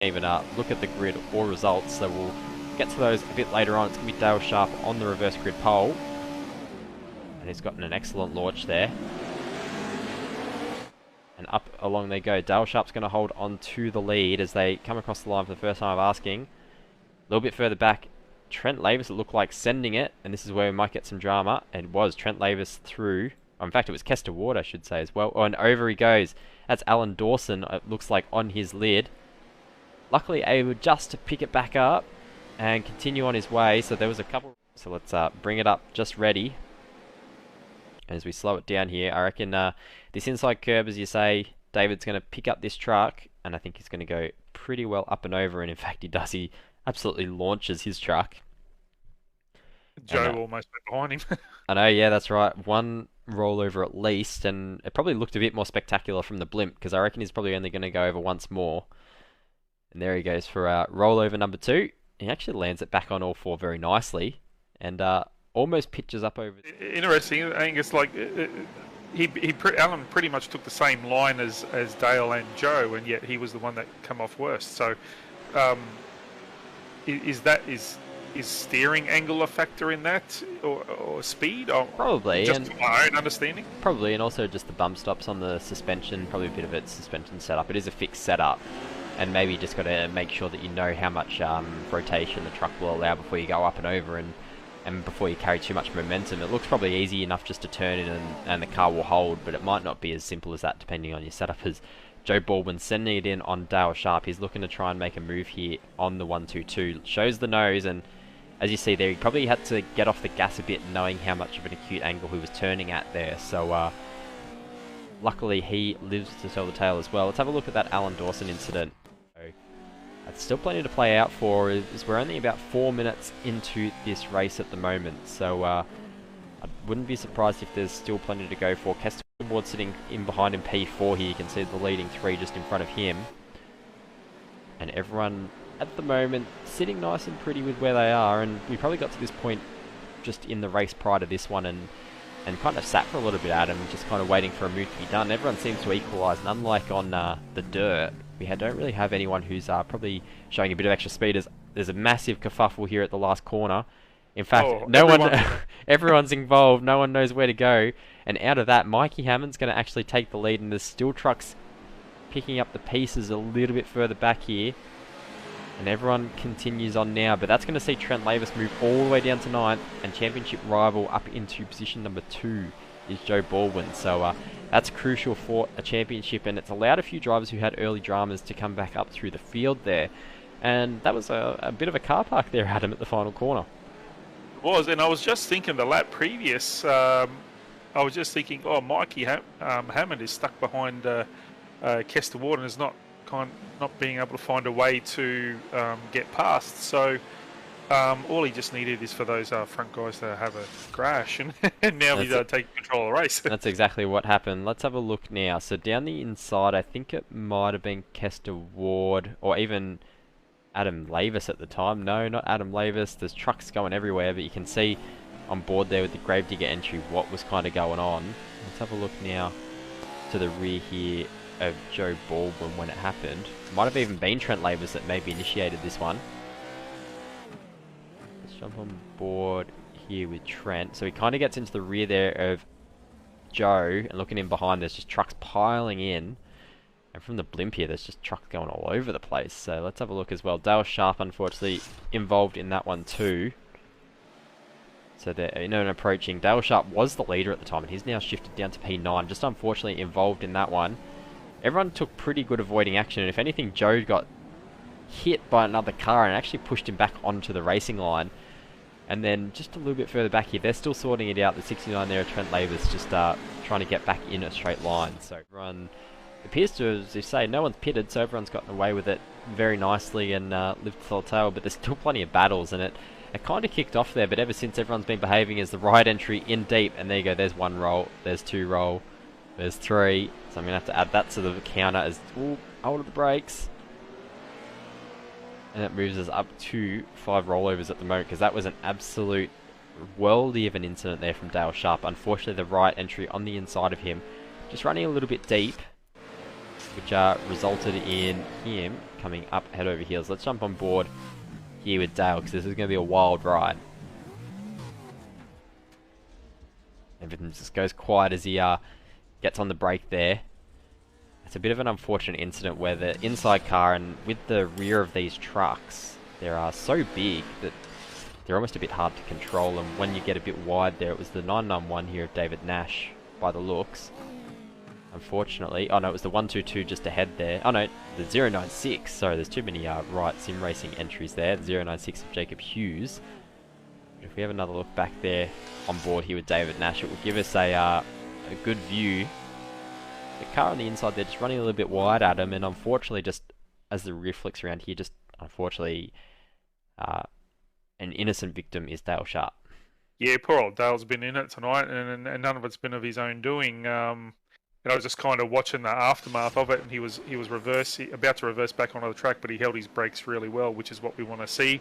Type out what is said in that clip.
even look at the grid or results, so we'll get to those a bit later on. It's going to be Dale Sharpe on the reverse grid pole, and he's gotten an excellent launch there. And up along they go. Dale Sharpe's going to hold on to the lead as they come across the line for the first time of asking. A little bit further back, Trent Lavis, it looked like sending it, and this is where we might get some drama. And it was Trent Lavis through. Oh, in fact, it was Kester Ward, I should say, as well. Oh, and over he goes. That's Alan Dawson, it looks like, on his lid. Luckily able just to pick it back up and continue on his way. So there was a couple. So let's bring it up just ready. As we slow it down here, I reckon this inside curb, as you say, David's going to pick up this truck, and I think he's going to go pretty well up and over, and in fact he does. He absolutely launches his truck. Joe almost went behind him. I know, yeah, that's right. One rollover at least, and it probably looked a bit more spectacular from the blimp, because I reckon he's probably only going to go over once more. And there he goes for rollover number 2. He actually lands it back on all 4 very nicely, and almost pitches up over. Interesting, Angus. Like Alan pretty much took the same line as Dale and Joe, and yet he was the one that come off worst. So, is steering angle a factor in that, or speed? Or probably, just and my own understanding. Probably, and also just the bump stops on the suspension. Probably a bit of its suspension setup. It is a fixed setup, and maybe you just got to make sure that you know how much rotation the truck will allow before you go up and over, and before you carry too much momentum. It looks probably easy enough just to turn in and the car will hold, but it might not be as simple as that depending on your setup. As Joe Baldwin sending it in on Dale Sharpe, he's looking to try and make a move here on the 122. Shows the nose, and as you see there, he probably had to get off the gas a bit knowing how much of an acute angle he was turning at there. So luckily he lives to tell the tale as well. Let's have a look at that Alan Dawson incident. It's still plenty to play out for, as we're only about 4 minutes into this race at the moment, so I wouldn't be surprised if there's still plenty to go for. Kester Ward sitting in behind in P4 here, you can see the leading 3 just in front of him. And everyone at the moment sitting nice and pretty with where they are, and we probably got to this point just in the race prior to this one and kind of sat for a little bit, Adam, just kind of waiting for a move to be done. Everyone seems to equalise, and unlike on the dirt, we don't really have anyone who's probably showing a bit of extra speed. There's a massive kerfuffle here at the last corner. In fact, everyone's involved. No one knows where to go. And out of that, Mikey Hammond's going to actually take the lead, and there's still trucks picking up the pieces a little bit further back here. And everyone continues on now, but that's going to see Trent Lavis move all the way down to 9th, and championship rival up into position number 2 is Joe Baldwin. So that's crucial for a championship, and it's allowed a few drivers who had early dramas to come back up through the field there. And that was a bit of a car park there, Adam, at the final corner. It was, and I was just thinking the lap previous, I was just thinking, oh, Mikey Hammond is stuck behind Kester Ward and is not being able to find a way to get past. So all he just needed is for those front guys to have a crash, and now he's taking control of the race. That's exactly what happened. Let's have a look now. So down the inside, I think it might have been Kester Ward, or even Adam Lavis at the time. No, not Adam Lavis. There's trucks going everywhere, but you can see on board there with the Gravedigger entry what was kind of going on. Let's have a look now to the rear here of Joe Baldwin when it happened. Might have even been Trent Lavis that maybe initiated this one. Jump on board here with Trent. So he kind of gets into the rear there of Joe, and looking in behind, there's just trucks piling in. And from the blimp here, there's just trucks going all over the place. So let's have a look as well. Dale Sharpe, unfortunately, involved in that one too. So they're approaching. Dale Sharpe was the leader at the time, and he's now shifted down to P9. Just unfortunately involved in that one. Everyone took pretty good avoiding action, and if anything, Joe got hit by another car and actually pushed him back onto the racing line. And then just a little bit further back here, they're still sorting it out. The 69 there, Trent Lavis, just trying to get back in a straight line. So everyone appears to, as you say, no one's pitted, so everyone's gotten away with it very nicely and lived to tell the tale. But there's still plenty of battles, and it kind of kicked off there. But ever since, everyone's been behaving as the right entry in deep. And there you go, there's 1 roll, there's 2 roll, there's 3. So I'm going to have to add that to the counter as, hold of the brakes. And that moves us up to 5 rollovers at the moment, because that was an absolute worldie of an incident there from Dale Sharpe. Unfortunately, the right entry on the inside of him, just running a little bit deep. which resulted in him coming up head over heels. Let's jump on board here with Dale, because this is going to be a wild ride. Everything just goes quiet as he gets on the brake there. It's a bit of an unfortunate incident where the inside car and with the rear of these trucks, they're so big that they're almost a bit hard to control, and when you get a bit wide there, it was the 991 here of David Nash by the looks. Unfortunately, oh no, it was the 122 just ahead there. Oh no, the 096, sorry, there's too many right sim racing entries there. The 096 of Jacob Hughes. But if we have another look back there on board here with David Nash, it will give us a good view. The car on the inside there just running a little bit wide at him, and unfortunately, just as the rear flicks around here, just unfortunately, an innocent victim is Dale Sharpe. Yeah, poor old Dale's been in it tonight, and none of it's been of his own doing. And I was just kind of watching the aftermath of it, and he was about to reverse back onto the track, but he held his brakes really well, which is what we want to see.